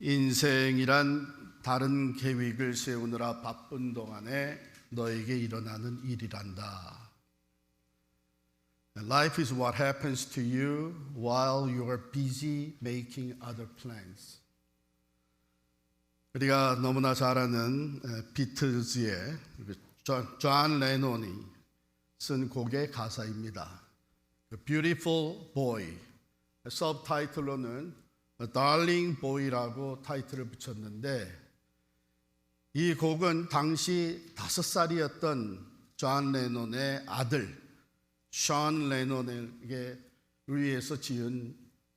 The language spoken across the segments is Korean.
인생이란 다른 계획을 세우느라 바쁜 동안에 너에게 일어나는 일이란다. Life is what happens to you while you are busy making other plans. 우리가 너무나 잘 아는 비틀즈의 존 레논이 쓴 곡의 가사입니다. Beautiful Boy, 서브타이틀로는 Darling Boy라고 타이틀을 붙였는데, 이 곡은 당시 5살이었던 존 레논의 아들 션 레논에게 위해서 지은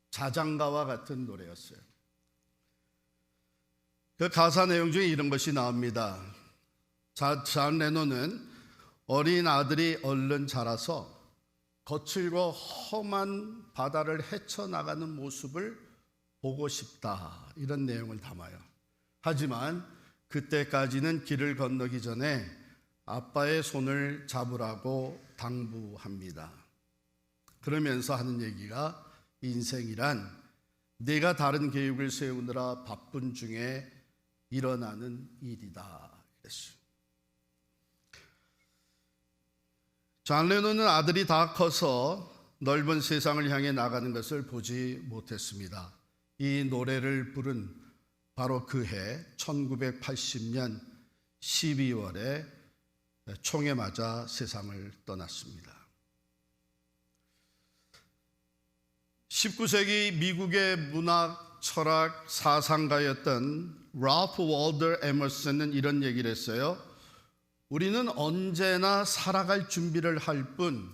자장가와 같은 노래였어요. 그 가사 내용 중에 이런 것이 나옵니다. 존 레논은 어린 아들이 얼른 자라서 거칠고 험한 바다를 헤쳐나가는 모습을 보고 싶다, 이런 내용을 담아요. 하지만 그때까지는 길을 건너기 전에 아빠의 손을 잡으라고 당부합니다. 그러면서 하는 얘기가, 인생이란 내가 다른 계획을 세우느라 바쁜 중에 일어나는 일이다 그랬어요. 존 레논은 아들이 다 커서 넓은 세상을 향해 나가는 것을 보지 못했습니다. 이 노래를 부른 바로 그 해 1980년 12월에 총에 맞아 세상을 떠났습니다. 19세기 미국의 문학, 철학, 사상가였던 랄프 월더 에머슨은 이런 얘기를 했어요. 우리는 언제나 살아갈 준비를 할 뿐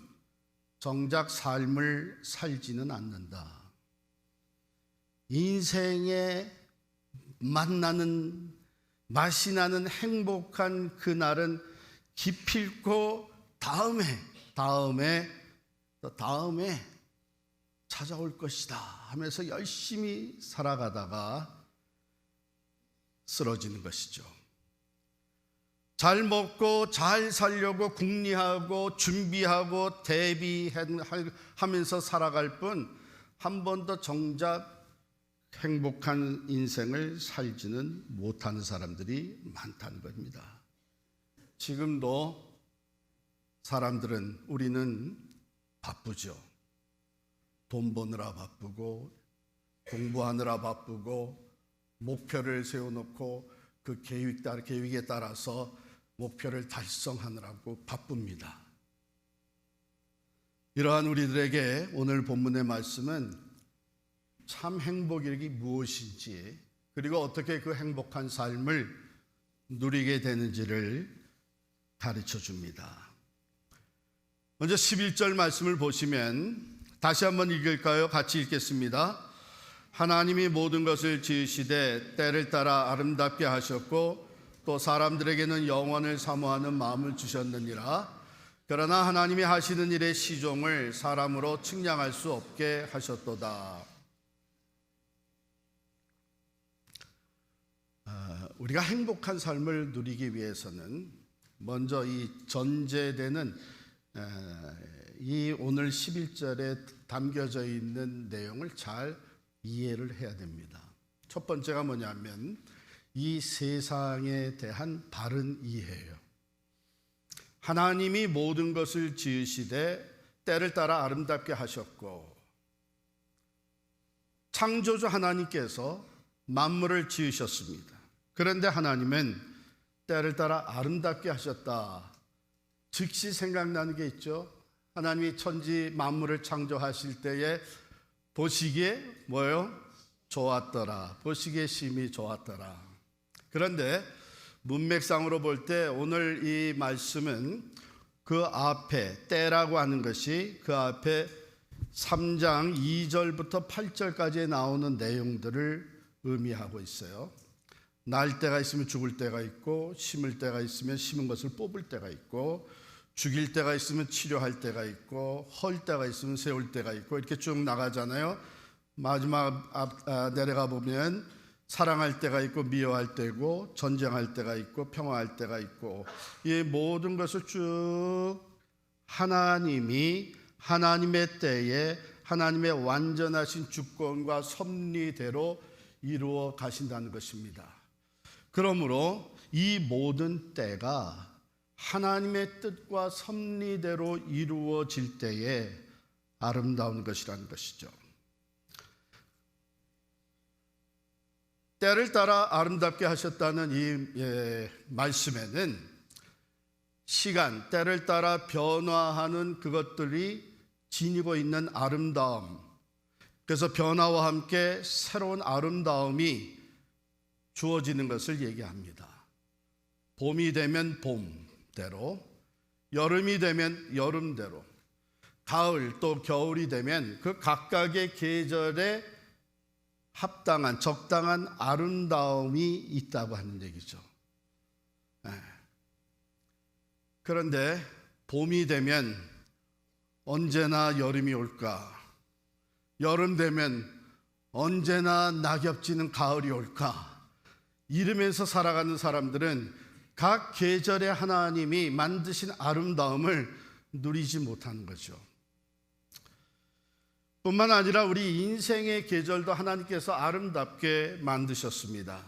정작 삶을 살지는 않는다. 인생에 만나는, 맛이 나는 행복한 그날은 기필코 다음에 찾아올 것이다 하면서 열심히 살아가다가 쓰러지는 것이죠. 잘 먹고 잘 살려고 궁리하고 준비하고 대비하면서 살아갈 뿐 한 번도 정작 행복한 인생을 살지는 못하는 사람들이 많다는 겁니다. 지금도 사람들은, 우리는 바쁘죠. 돈 버느라 바쁘고, 공부하느라 바쁘고, 목표를 세워놓고 그 계획에 따라서 목표를 달성하느라고 바쁩니다. 이러한 우리들에게 오늘 본문의 말씀은 참 행복이 무엇인지, 그리고 어떻게 그 행복한 삶을 누리게 되는지를 가르쳐 줍니다. 먼저 11절 말씀을 보시면, 다시 한번 읽을까요? 같이 읽겠습니다. 하나님이 모든 것을 지으시되 때를 따라 아름답게 하셨고 또 사람들에게는 영원을 사모하는 마음을 주셨느니라. 그러나 하나님이 하시는 일의 시종을 사람으로 측량할 수 없게 하셨도다. 우리가 행복한 삶을 누리기 위해서는 먼저 이 전제되는 이 오늘 11절에 담겨져 있는 내용을 잘 이해를 해야 됩니다. 첫 번째가 뭐냐면 이 세상에 대한 바른 이해예요. 하나님이 모든 것을 지으시되 때를 따라 아름답게 하셨고, 창조주 하나님께서 만물을 지으셨습니다. 그런데 하나님은 때를 따라 아름답게 하셨다. 즉시 생각나는 게 있죠. 하나님이 천지 만물을 창조하실 때에 보시기에 뭐예요? 좋았더라. 보시기에 심히 좋았더라. 그런데 문맥상으로 볼 때 오늘 이 말씀은 그 앞에, 때라고 하는 것이 그 앞에 3장 2절부터 8절까지 나오는 내용들을 의미하고 있어요. 날 때가 있으면 죽을 때가 있고, 심을 때가 있으면 심은 것을 뽑을 때가 있고, 죽일 때가 있으면 치료할 때가 있고, 헐 때가 있으면 세울 때가 있고, 이렇게 쭉 나가잖아요. 마지막 내려가 보면 사랑할 때가 있고, 미워할 때고, 전쟁할 때가 있고, 평화할 때가 있고, 이 모든 것을 쭉 하나님이 하나님의 때에 하나님의 완전하신 주권과 섭리대로 이루어 가신다는 것입니다. 그러므로 이 모든 때가 하나님의 뜻과 섭리대로 이루어질 때에 아름다운 것이라는 것이죠. 때를 따라 아름답게 하셨다는 이 말씀에는 시간, 때를 따라 변화하는 그것들이 지니고 있는 아름다움, 그래서 변화와 함께 새로운 아름다움이 주어지는 것을 얘기합니다. 봄이 되면 봄대로, 여름이 되면 여름대로, 가을 또 겨울이 되면 그 각각의 계절에 합당한 적당한 아름다움이 있다고 하는 얘기죠. 그런데 봄이 되면 언제나 여름이 올까? 여름 되면 언제나 낙엽지는 가을이 올까? 이러면서 살아가는 사람들은 각 계절의 하나님이 만드신 아름다움을 누리지 못하는 거죠. 뿐만 아니라 우리 인생의 계절도 하나님께서 아름답게 만드셨습니다.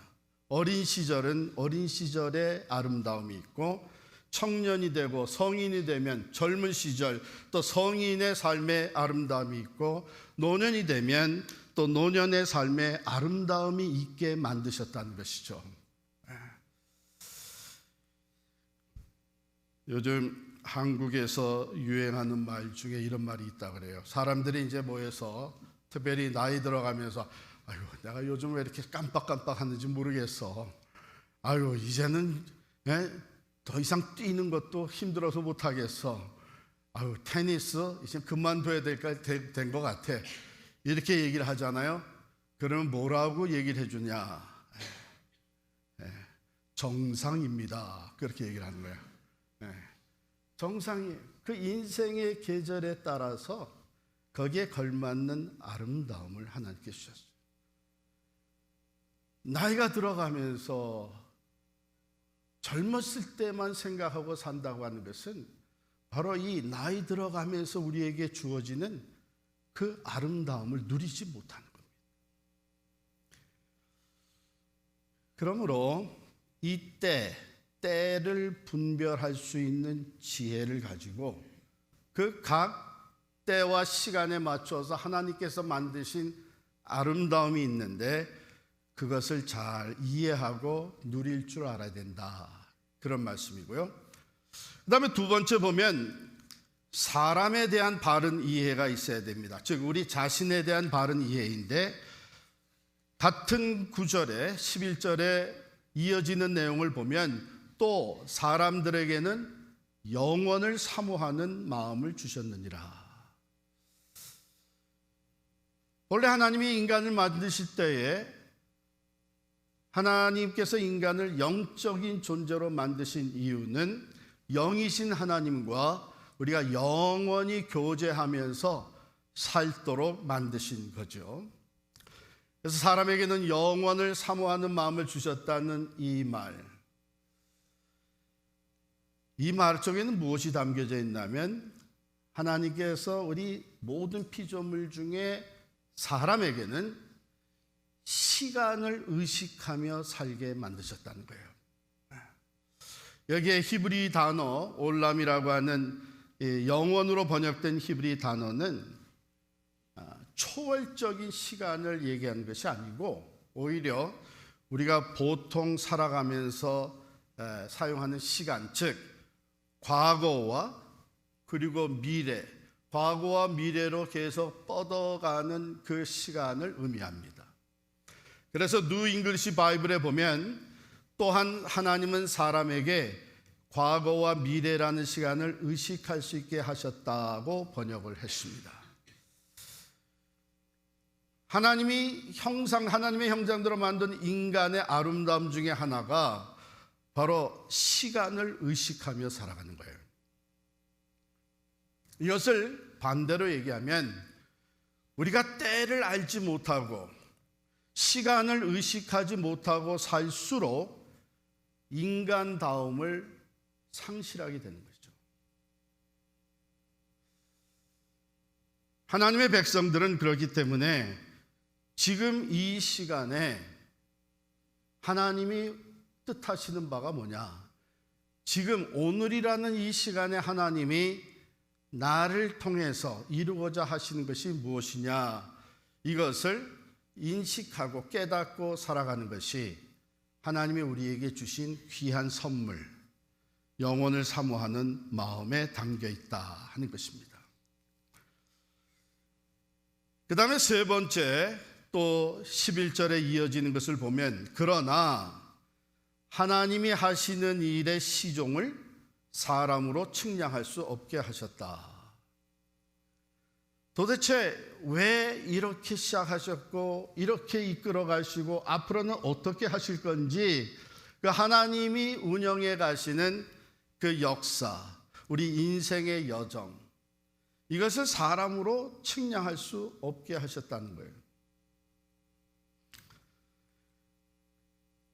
어린 시절은 어린 시절의 아름다움이 있고, 청년이 되고 성인이 되면 젊은 시절 또 성인의 삶의 아름다움이 있고, 노년이 되면 또 노년의 삶의 아름다움이 있게 만드셨다는 것이죠. 요즘 한국에서 유행하는 말 중에 이런 말이 있다 그래요. 사람들이 이제 모여서 특별히 나이 들어가면서 아유, 내가 요즘 왜 이렇게 깜빡깜빡하는지 모르겠어. 아유, 이제는 더 이상 뛰는 것도 힘들어서 못하겠어. 아유, 테니스 이제 그만둬야 된 것 같아. 이렇게 얘기를 하잖아요. 그러면 뭐라고 얘기를 해주냐? 정상입니다. 그렇게 얘기를 하는 거예요. 정상이 그 인생의 계절에 따라서 거기에 걸맞는 아름다움을 하나님께 주셨어요. 나이가 들어가면서 젊었을 때만 생각하고 산다고 하는 것은 바로 이 나이 들어가면서 우리에게 주어지는 그 아름다움을 누리지 못하는 겁니다. 그러므로 이 때를 분별할 수 있는 지혜를 가지고 그 각 때와 시간에 맞춰서 하나님께서 만드신 아름다움이 있는데 그것을 잘 이해하고 누릴 줄 알아야 된다. 그런 말씀이고요. 그 다음에 두 번째 보면 사람에 대한 바른 이해가 있어야 됩니다. 즉 우리 자신에 대한 바른 이해인데, 같은 구절에 11절에 이어지는 내용을 보면 또 사람들에게는 영원을 사모하는 마음을 주셨느니라. 원래 하나님이 인간을 만드실 때에 하나님께서 인간을 영적인 존재로 만드신 이유는 영이신 하나님과 우리가 영원히 교제하면서 살도록 만드신 거죠. 그래서 사람에게는 영원을 사모하는 마음을 주셨다는 이 말 속에는 무엇이 담겨져 있냐면, 하나님께서 우리 모든 피조물 중에 사람에게는 시간을 의식하며 살게 만드셨다는 거예요. 여기에 히브리 단어 올람이라고 하는 영원으로 번역된 히브리 단어는 초월적인 시간을 얘기하는 것이 아니고, 오히려 우리가 보통 살아가면서 사용하는 시간, 즉 과거와 그리고 미래, 과거와 미래로 계속 뻗어가는 그 시간을 의미합니다. 그래서 뉴 잉글리시 바이블에 보면 또한 하나님은 사람에게 과거와 미래라는 시간을 의식할 수 있게 하셨다고 번역을 했습니다. 하나님의 형상대로 만든 인간의 아름다움 중에 하나가 바로 시간을 의식하며 살아가는 거예요. 이것을 반대로 얘기하면 우리가 때를 알지 못하고 시간을 의식하지 못하고 살수록 인간다움을 상실하게 되는 거죠. 하나님의 백성들은 그렇기 때문에 지금 이 시간에 하나님이 뜻하시는 바가 뭐냐? 지금 오늘이라는 이 시간에 하나님이 나를 통해서 이루고자 하시는 것이 무엇이냐? 이것을 인식하고 깨닫고 살아가는 것이 하나님이 우리에게 주신 귀한 선물, 영혼을 사모하는 마음에 담겨 있다 하는 것입니다. 그 다음에 세 번째, 또 11절에 이어지는 것을 보면, 그러나 하나님이 하시는 일의 시종을 사람으로 측량할 수 없게 하셨다. 도대체 왜 이렇게 시작하셨고 이렇게 이끌어 가시고 앞으로는 어떻게 하실 건지, 그 하나님이 운영해 가시는 그 역사, 우리 인생의 여정, 이것을 사람으로 측량할 수 없게 하셨다는 거예요.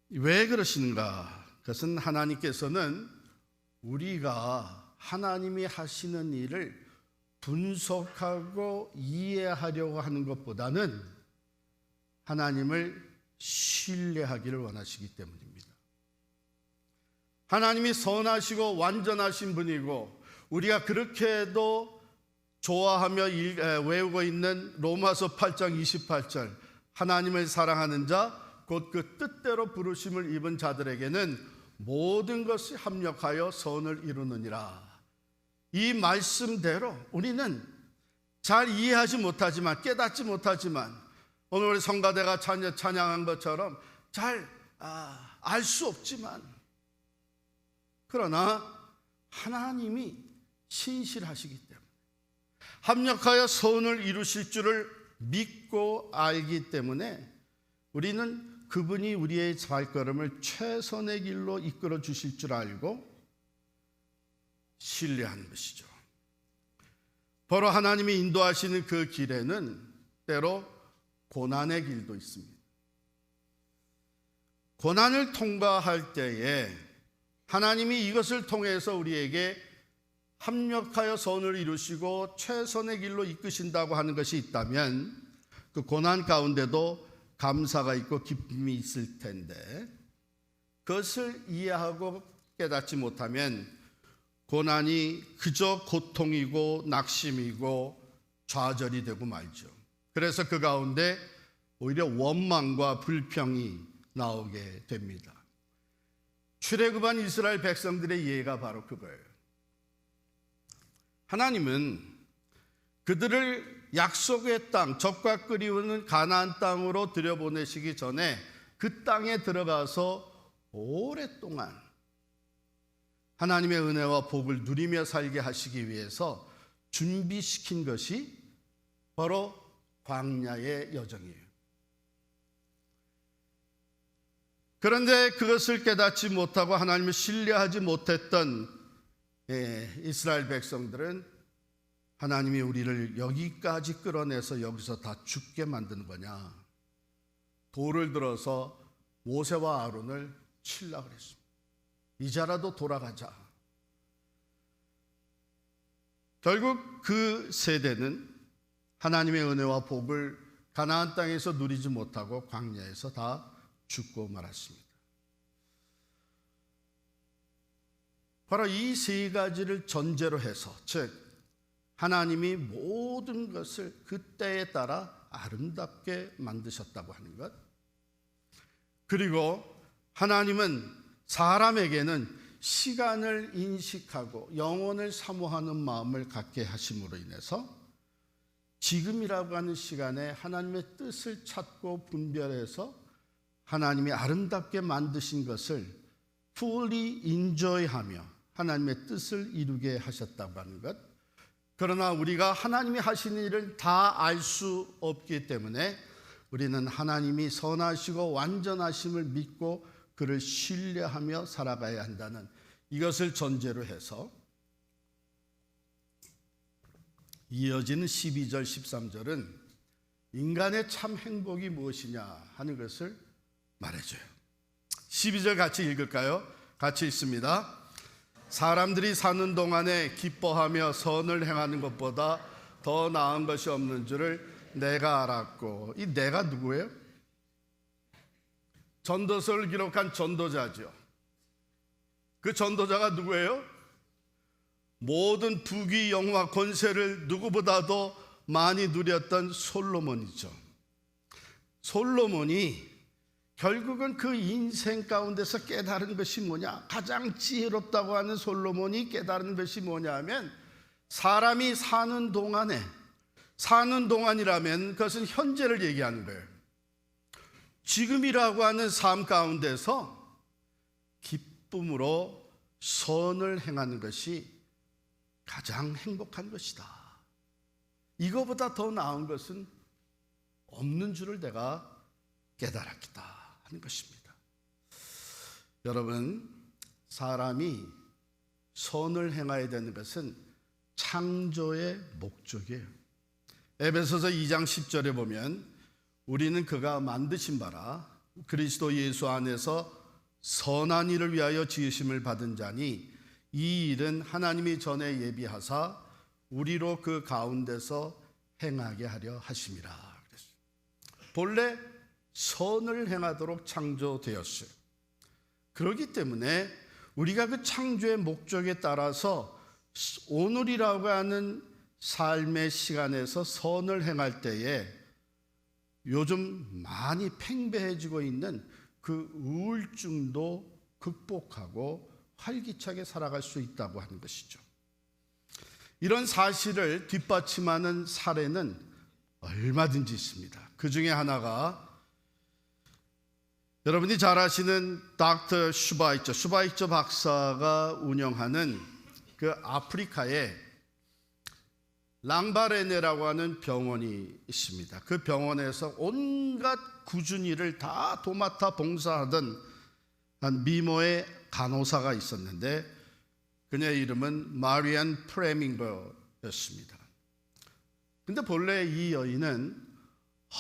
왜 그러시는가? 그것은 하나님께서는 우리가 하나님이 하시는 일을 분석하고 이해하려고 하는 것보다는 하나님을 신뢰하기를 원하시기 때문입니다. 하나님이 선하시고 완전하신 분이고, 우리가 그렇게도 좋아하며 외우고 있는 로마서 8장 28절, 하나님을 사랑하는 자 곧 그 뜻대로 부르심을 입은 자들에게는 모든 것이 합력하여 선을 이루느니라. 이 말씀대로 우리는 잘 이해하지 못하지만, 깨닫지 못하지만, 오늘 우리 성가대가 찬양한 것처럼 잘 알 수 없지만, 그러나 하나님이 신실하시기 때문에, 합력하여 선을 이루실 줄을 믿고 알기 때문에 우리는 그분이 우리의 발걸음을 최선의 길로 이끌어 주실 줄 알고 신뢰하는 것이죠. 바로 하나님이 인도하시는 그 길에는 때로 고난의 길도 있습니다. 고난을 통과할 때에 하나님이 이것을 통해서 우리에게 합력하여 선을 이루시고 최선의 길로 이끄신다고 하는 것이 있다면, 그 고난 가운데도 감사가 있고 기쁨이 있을 텐데, 그것을 이해하고 깨닫지 못하면 고난이 그저 고통이고 낙심이고 좌절이 되고 말죠. 그래서 그 가운데 오히려 원망과 불평이 나오게 됩니다. 출애굽한 이스라엘 백성들의 예가 바로 그거예요. 하나님은 그들을 약속의 땅, 젖과 꿀이 흐르는 가나안 땅으로 들여보내시기 전에 그 땅에 들어가서 오랫동안 하나님의 은혜와 복을 누리며 살게 하시기 위해서 준비시킨 것이 바로 광야의 여정이에요. 그런데 그것을 깨닫지 못하고 하나님을 신뢰하지 못했던 이스라엘 백성들은 하나님이 우리를 여기까지 끌어내서 여기서 다 죽게 만드는 거냐, 돌을 들어서 모세와 아론을 치려고 그랬습니다. 이제라도 돌아가자. 결국 그 세대는 하나님의 은혜와 복을 가나안 땅에서 누리지 못하고 광야에서 다 죽고 말았습니다. 바로 이 세 가지를 전제로 해서, 즉 하나님이 모든 것을 그때에 따라 아름답게 만드셨다고 하는 것, 그리고 하나님은 사람에게는 시간을 인식하고 영혼을 사모하는 마음을 갖게 하심으로 인해서 지금이라고 하는 시간에 하나님의 뜻을 찾고 분별해서 하나님이 아름답게 만드신 것을 fully enjoy하며 하나님의 뜻을 이루게 하셨다고 하는 것. 그러나 우리가 하나님이 하시는 일을 다 알 수 없기 때문에 우리는 하나님이 선하시고 완전하심을 믿고 그를 신뢰하며 살아가야 한다는 이것을 전제로 해서 이어지는 12절 13절은 인간의 참 행복이 무엇이냐 하는 것을 말해줘요. 12절 같이 읽을까요? 같이 읽습니다. 사람들이 사는 동안에 기뻐하며 선을 행하는 것보다 더 나은 것이 없는 줄을 내가 알았고, 이 내가 누구예요? 전도서를 기록한 전도자죠. 그 전도자가 누구예요? 모든 부귀 영화 권세를 누구보다도 많이 누렸던 솔로몬이죠. 솔로몬이 결국은 그 인생 가운데서 깨달은 것이 뭐냐? 가장 지혜롭다고 하는 솔로몬이 깨달은 것이 뭐냐 하면, 사람이 사는 동안이라면 그것은 현재를 얘기하는 거예요. 지금이라고 하는 삶 가운데서 기쁨으로 선을 행하는 것이 가장 행복한 것이다. 이거보다 더 나은 것은 없는 줄을 내가 깨달았다 하는 것입니다. 여러분, 사람이 선을 행해야 되는 것은 창조의 목적이에요. 에베소서 2장 10절에 보면, 우리는 그가 만드신 바라 그리스도 예수 안에서 선한 일을 위하여 지으심을 받은 자니 이 일은 하나님이 전에 예비하사 우리로 그 가운데서 행하게 하려 하심이라 그랬어요. 본래 선을 행하도록 창조되었어요. 그렇기 때문에 우리가 그 창조의 목적에 따라서 오늘이라고 하는 삶의 시간에서 선을 행할 때에 요즘 많이 팽배해지고 있는 그 우울증도 극복하고 활기차게 살아갈 수 있다고 하는 것이죠. 이런 사실을 뒷받침하는 사례는 얼마든지 있습니다. 그 중에 하나가 여러분이 잘 아시는 닥터 슈바이처 박사가 운영하는 그 아프리카에 랑바레네라고 하는 병원이 있습니다. 그 병원에서 온갖 굳은 일을 다 도맡아 봉사하던 한 미모의 간호사가 있었는데, 그녀의 이름은 마리안 프레밍거였습니다. 근데 본래 이 여인은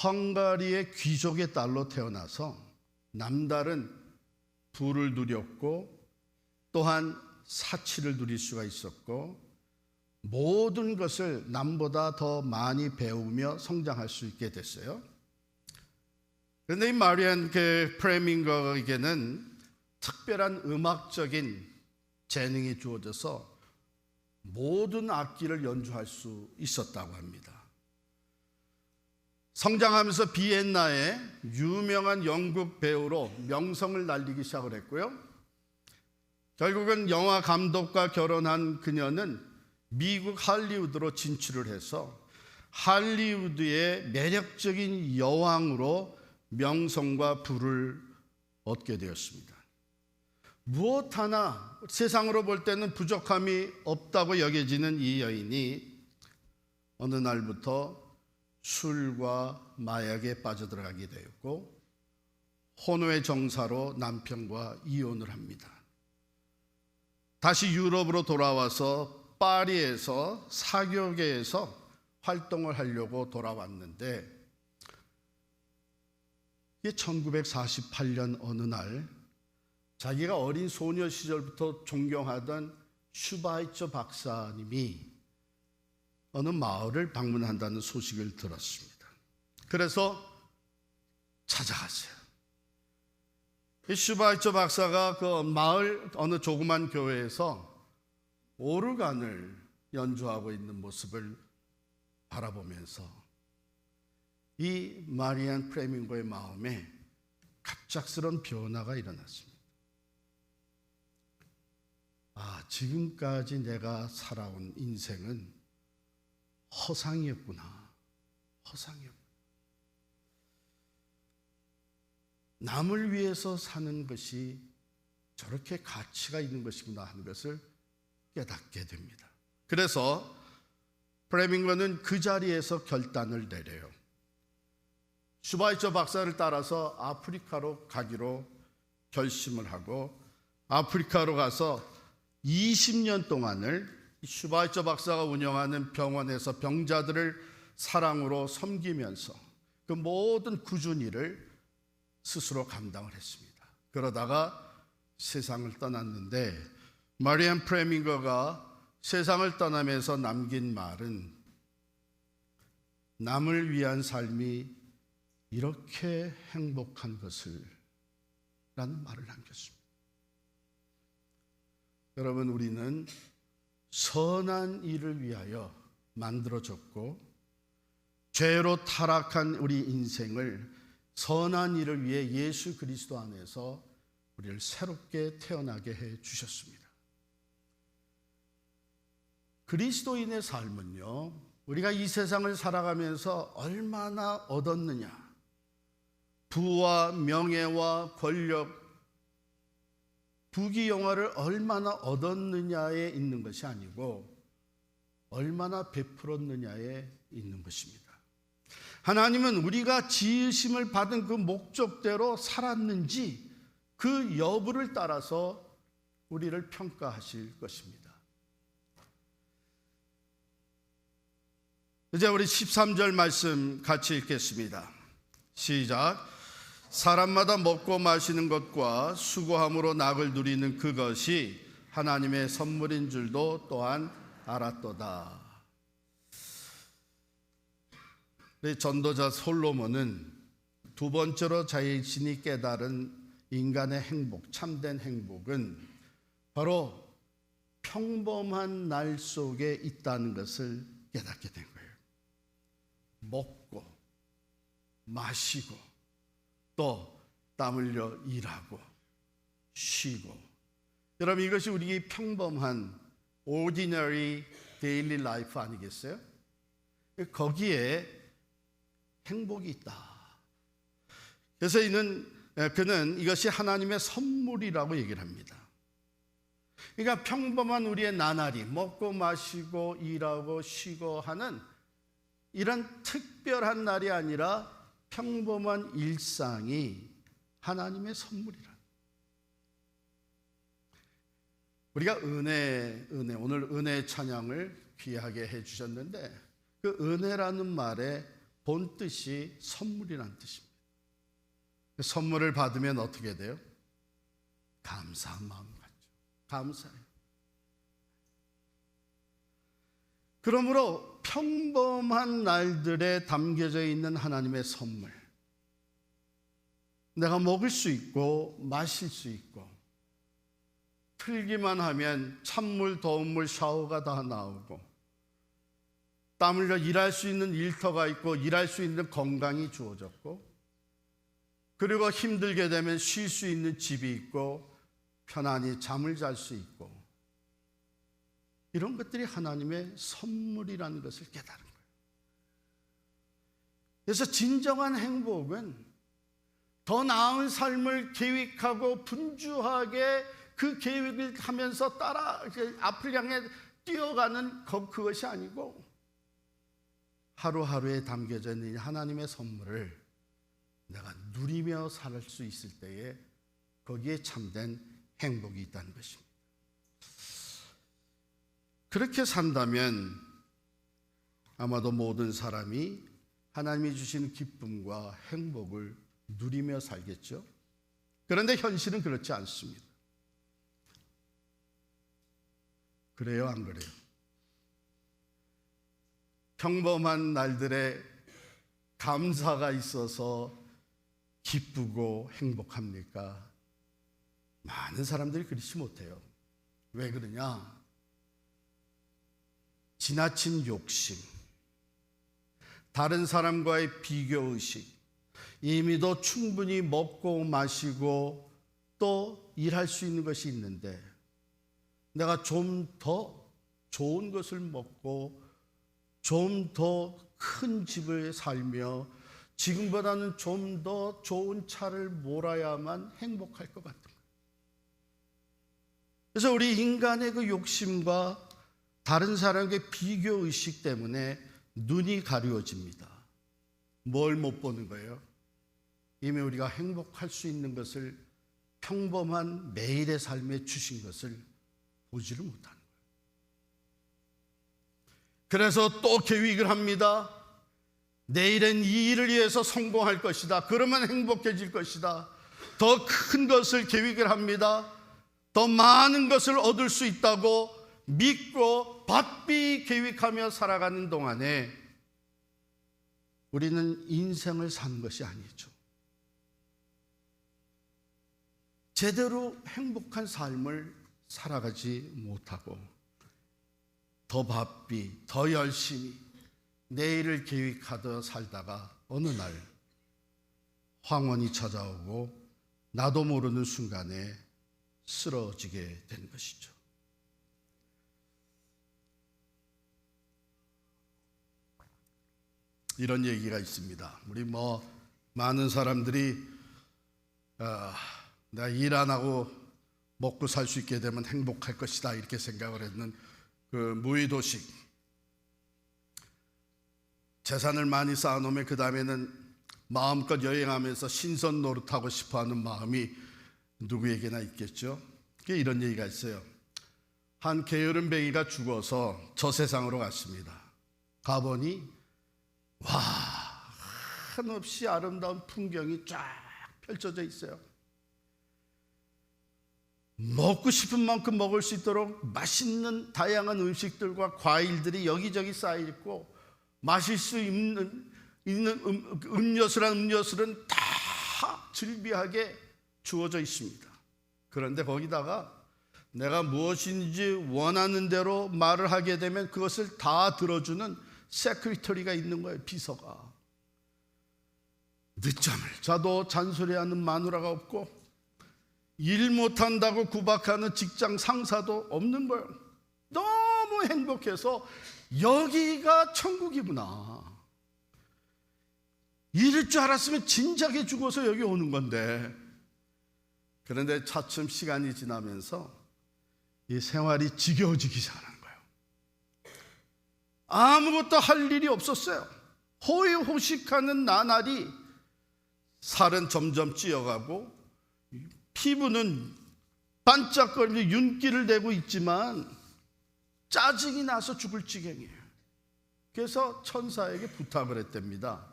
헝가리의 귀족의 딸로 태어나서 남다른 부를 누렸고, 또한 사치를 누릴 수가 있었고, 모든 것을 남보다 더 많이 배우며 성장할 수 있게 됐어요. 그런데 이 마리안 프레밍거에게는 특별한 음악적인 재능이 주어져서 모든 악기를 연주할 수 있었다고 합니다. 성장하면서 비엔나에 유명한 영국 배우로 명성을 날리기 시작을 했고요. 결국은 영화 감독과 결혼한 그녀는 미국 할리우드로 진출을 해서 할리우드의 매력적인 여왕으로 명성과 부를 얻게 되었습니다. 무엇 하나 세상으로 볼 때는 부족함이 없다고 여겨지는 이 여인이 어느 날부터 술과 마약에 빠져들어가게 되었고, 혼외 정사로 남편과 이혼을 합니다. 다시 유럽으로 돌아와서 파리에서 사교계에서 활동을 하려고 돌아왔는데, 이게 1948년 어느 날 자기가 어린 소녀 시절부터 존경하던 슈바이처 박사님이 어느 마을을 방문한다는 소식을 들었습니다. 그래서 찾아갔어요. 이 슈바이처 박사가 그 마을 어느 조그만 교회에서 오르간을 연주하고 있는 모습을 바라보면서 이 마리안 프레밍거의 마음에 갑작스런 변화가 일어났습니다. 지금까지 내가 살아온 인생은 허상이었구나. 남을 위해서 사는 것이 저렇게 가치가 있는 것이구나 하는 것을 깨닫게 됩니다. 그래서 프레밍거는 그 자리에서 결단을 내려요. 슈바이처 박사를 따라서 아프리카로 가기로 결심을 하고, 아프리카로 가서 20년 동안을 슈바이처 박사가 운영하는 병원에서 병자들을 사랑으로 섬기면서 그 모든 꾸준한 일을 스스로 감당을 했습니다. 그러다가 세상을 떠났는데, 마리안 프레밍거가 세상을 떠나면서 남긴 말은 남을 위한 삶이 이렇게 행복한 것을 라는 말을 남겼습니다. 여러분, 우리는 선한 일을 위하여 만들어졌고 죄로 타락한 우리 인생을 선한 일을 위해 예수 그리스도 안에서 우리를 새롭게 태어나게 해 주셨습니다. 그리스도인의 삶은요, 우리가 이 세상을 살아가면서 얼마나 얻었느냐, 부와 명예와 권력, 부귀영화를 얼마나 얻었느냐에 있는 것이 아니고 얼마나 베풀었느냐에 있는 것입니다. 하나님은 우리가 지으심을 받은 그 목적대로 살았는지 그 여부를 따라서 우리를 평가하실 것입니다. 이제 우리 13절 말씀 같이 읽겠습니다. 시작. 사람마다 먹고 마시는 것과 수고함으로 낙을 누리는 그것이 하나님의 선물인 줄도 또한 알았도다. 전도자 솔로몬은 두 번째로 자신이 깨달은 인간의 행복, 참된 행복은 바로 평범한 날 속에 있다는 것을 깨닫게 된 거예요. 먹고 마시고 또 땀 흘려 일하고 쉬고, 여러분, 이것이 우리의 평범한 ordinary daily life 아니겠어요? 거기에 행복이 있다. 그래서 그는 이것이 하나님의 선물이라고 얘기를 합니다. 그러니까 평범한 우리의 나날이 먹고 마시고 일하고 쉬고 하는 이런 특별한 날이 아니라 평범한 일상이 하나님의 선물이라. 우리가 오늘 은혜 찬양을 귀하게 해주셨는데 그 은혜라는 말의 본 뜻이 선물이라는 뜻입니다. 선물을 받으면 어떻게 돼요? 감사한 마음 갖죠. 감사해요. 그러므로 평범한 날들에 담겨져 있는 하나님의 선물, 내가 먹을 수 있고 마실 수 있고 틀기만 하면 찬물, 더운 물, 샤워가 다 나오고 땀 흘려 일할 수 있는 일터가 있고 일할 수 있는 건강이 주어졌고, 그리고 힘들게 되면 쉴 수 있는 집이 있고 편안히 잠을 잘 수 있고, 이런 것들이 하나님의 선물이라는 것을 깨달은 거예요. 그래서 진정한 행복은 더 나은 삶을 계획하고 분주하게 그 계획을 하면서 따라 앞을 향해 뛰어가는 그것이 아니고 하루하루에 담겨져 있는 하나님의 선물을 내가 누리며 살 수 있을 때에 거기에 참된 행복이 있다는 것입니다. 그렇게 산다면 아마도 모든 사람이 하나님이 주신 기쁨과 행복을 누리며 살겠죠. 그런데 현실은 그렇지 않습니다. 그래요, 안 그래요? 평범한 날들에 감사가 있어서 기쁘고 행복합니까? 많은 사람들이 그렇지 못해요. 왜 그러냐? 지나친 욕심, 다른 사람과의 비교의식, 이미도 충분히 먹고 마시고 또 일할 수 있는 것이 있는데 내가 좀 더 좋은 것을 먹고 좀 더 큰 집을 살며 지금보다는 좀 더 좋은 차를 몰아야만 행복할 것 같은 거예요. 그래서 우리 인간의 그 욕심과 다른 사람의 비교의식 때문에 눈이 가려워집니다. 뭘 못 보는 거예요? 이미 우리가 행복할 수 있는 것을, 평범한 매일의 삶에 주신 것을 보지를 못하는 거예요. 그래서 또 계획을 합니다. 내일은 이 일을 위해서 성공할 것이다. 그러면 행복해질 것이다. 더 큰 것을 계획을 합니다. 더 많은 것을 얻을 수 있다고 믿고 바삐 계획하며 살아가는 동안에 우리는 인생을 사는 것이 아니죠. 제대로 행복한 삶을 살아가지 못하고 더 바삐, 더 열심히 내일을 계획하며 살다가 어느 날 황혼이 찾아오고 나도 모르는 순간에 쓰러지게 된 것이죠. 이런 얘기가 있습니다. 우리 많은 사람들이 내가 일 안 하고 먹고 살 수 있게 되면 행복할 것이다 이렇게 생각을 했는 그 무의도식, 재산을 많이 쌓아놓으면 그 다음에는 마음껏 여행하면서 신선 노릇하고 싶어하는 마음이 누구에게나 있겠죠. 그게 이런 얘기가 있어요. 한 게으름뱅이가 죽어서 저 세상으로 갔습니다. 가보니 와, 한없이 아름다운 풍경이 쫙 펼쳐져 있어요. 먹고 싶은 만큼 먹을 수 있도록 맛있는 다양한 음식들과 과일들이 여기저기 쌓여 있고, 마실 수 있는 음료수는 다 즐비하게 주어져 있습니다. 그런데 거기다가 내가 무엇인지 원하는 대로 말을 하게 되면 그것을 다 들어주는 세크리터리가 있는 거예요. 비서가. 늦잠을 자도 잔소리하는 마누라가 없고, 일 못한다고 구박하는 직장 상사도 없는 거예요. 너무 행복해서 여기가 천국이구나, 이럴 줄 알았으면 진작에 죽어서 여기 오는 건데. 그런데 차츰 시간이 지나면서 이 생활이 지겨워지기 시작하는 거예요. 아무것도 할 일이 없었어요. 호의호식하는 나날이 살은 점점 찌어가고 피부는 반짝거리며 윤기를 내고 있지만 짜증이 나서 죽을 지경이에요. 그래서 천사에게 부탁을 했답니다.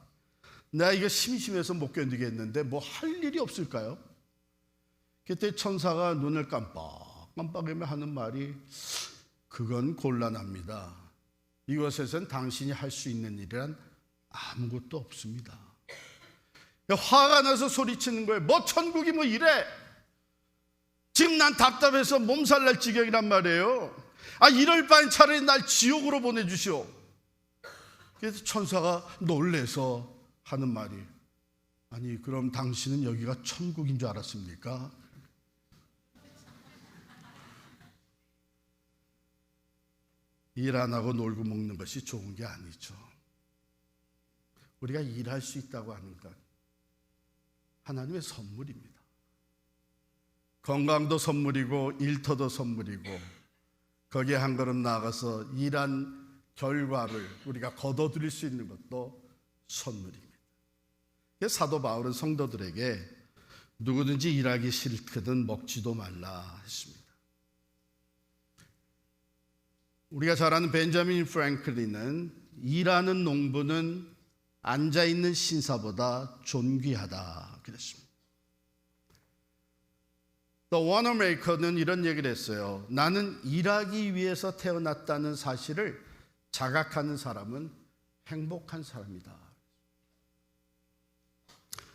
내가 이거 심심해서 못 견디겠는데 뭐 할 일이 없을까요? 그때 천사가 눈을 깜빡깜빡이며 하는 말이, 그건 곤란합니다. 이곳에선 당신이 할 수 있는 일이란 아무것도 없습니다. 화가 나서 소리치는 거예요. 뭐 천국이 뭐 이래. 지금 난 답답해서 몸살 날 지경이란 말이에요. 이럴 바엔 차라리 날 지옥으로 보내주시오. 그래서 천사가 놀래서 하는 말이, 아니 그럼 당신은 여기가 천국인 줄 알았습니까? 일 안 하고 놀고 먹는 것이 좋은 게 아니죠. 우리가 일할 수 있다고 하는 것, 하나님의 선물입니다. 건강도 선물이고 일터도 선물이고, 거기에 한 걸음 나아가서 일한 결과를 우리가 거둬들일 수 있는 것도 선물입니다. 사도 바울은 성도들에게 누구든지 일하기 싫거든 먹지도 말라 했습니다. 우리가 잘 아는 벤자민 프랭클린은 일하는 농부는 앉아있는 신사보다 존귀하다 그랬습니다. 또 워너메이커는 이런 얘기를 했어요. 나는 일하기 위해서 태어났다는 사실을 자각하는 사람은 행복한 사람이다.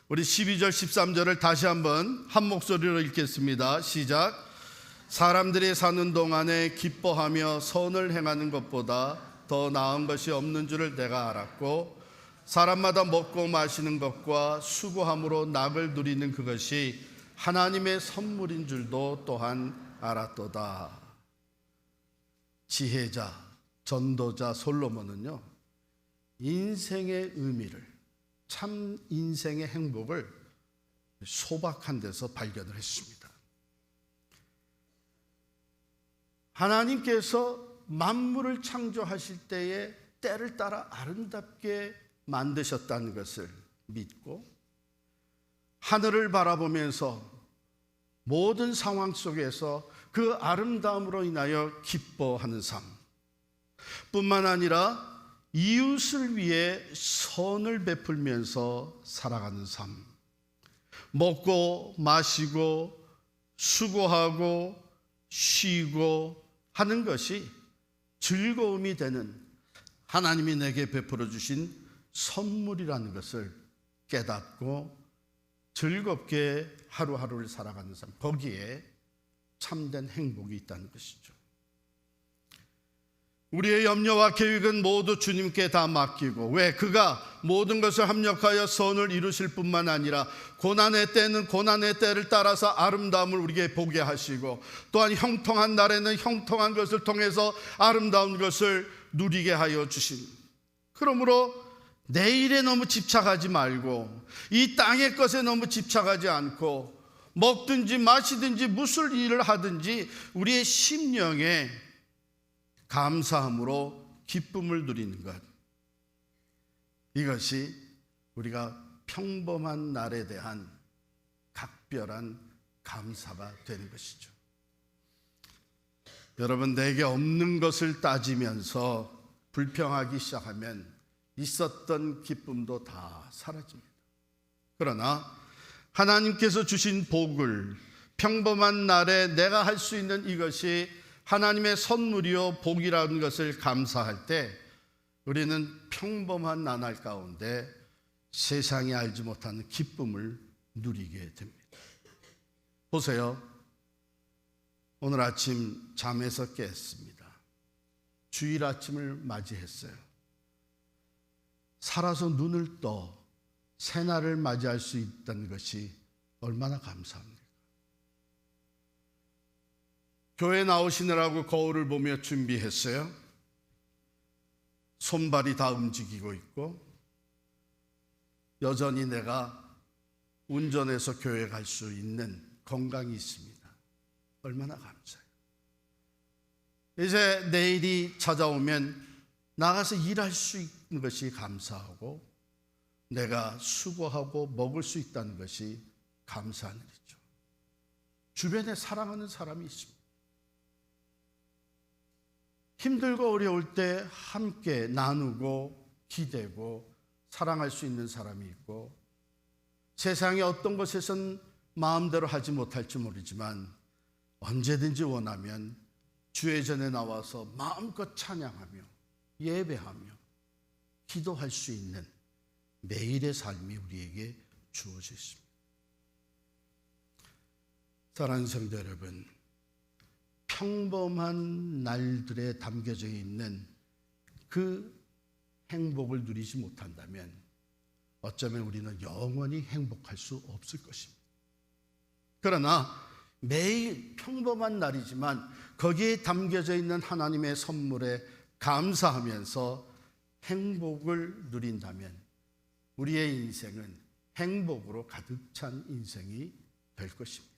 우리 12절 13절을 다시 한번 한 목소리로 읽겠습니다. 시작. 사람들이 사는 동안에 기뻐하며 선을 행하는 것보다 더 나은 것이 없는 줄을 내가 알았고, 사람마다 먹고 마시는 것과 수고함으로 낙을 누리는 그것이 하나님의 선물인 줄도 또한 알았도다. 지혜자, 전도자 솔로몬은요, 인생의 의미를, 참 인생의 행복을 소박한 데서 발견을 했습니다. 하나님께서 만물을 창조하실 때에 때를 따라 아름답게 만드셨다는 것을 믿고, 하늘을 바라보면서 모든 상황 속에서 그 아름다움으로 인하여 기뻐하는 삶, 뿐만 아니라 이웃을 위해 선을 베풀면서 살아가는 삶, 먹고 마시고 수고하고 쉬고 하는 것이 즐거움이 되는 하나님이 내게 베풀어 주신 선물이라는 것을 깨닫고 즐겁게 하루하루를 살아가는 삶, 거기에 참된 행복이 있다는 것이죠. 우리의 염려와 계획은 모두 주님께 다 맡기고, 왜? 그가 모든 것을 합력하여 선을 이루실 뿐만 아니라 고난의 때는 고난의 때를 따라서 아름다움을 우리에게 보게 하시고, 또한 형통한 날에는 형통한 것을 통해서 아름다운 것을 누리게 하여 주신, 그러므로 내일에 너무 집착하지 말고 이 땅의 것에 너무 집착하지 않고 먹든지 마시든지 무슨 일을 하든지 우리의 심령에 감사함으로 기쁨을 누리는 것, 이것이 우리가 평범한 날에 대한 각별한 감사가 되는 것이죠. 여러분, 내게 없는 것을 따지면서 불평하기 시작하면 있었던 기쁨도 다 사라집니다. 그러나 하나님께서 주신 복을 평범한 날에 내가 할 수 있는 이것이 하나님의 선물이요 복이라는 것을 감사할 때 우리는 평범한 나날 가운데 세상이 알지 못하는 기쁨을 누리게 됩니다. 보세요. 오늘 아침 잠에서 깼습니다. 주일 아침을 맞이했어요. 살아서 눈을 떠 새날을 맞이할 수 있다는 것이 얼마나 감사합니까? 교회 나오시느라고 거울을 보며 준비했어요. 손발이 다 움직이고 있고 여전히 내가 운전해서 교회 갈 수 있는 건강이 있습니다. 얼마나 감사해요. 이제 내일이 찾아오면 나가서 일할 수 있는 것이 감사하고 내가 수고하고 먹을 수 있다는 것이 감사한 일이죠. 주변에 사랑하는 사람이 있습니다. 힘들고 어려울 때 함께 나누고 기대고 사랑할 수 있는 사람이 있고, 세상의 어떤 것에선 마음대로 하지 못할지 모르지만 언제든지 원하면 주의 전에 나와서 마음껏 찬양하며 예배하며 기도할 수 있는 매일의 삶이 우리에게 주어져 있습니다. 사랑하는 성도 여러분, 평범한 날들에 담겨져 있는 그 행복을 누리지 못한다면 어쩌면 우리는 영원히 행복할 수 없을 것입니다. 그러나 매일 평범한 날이지만 거기에 담겨져 있는 하나님의 선물에 감사하면서 행복을 누린다면 우리의 인생은 행복으로 가득 찬 인생이 될 것입니다.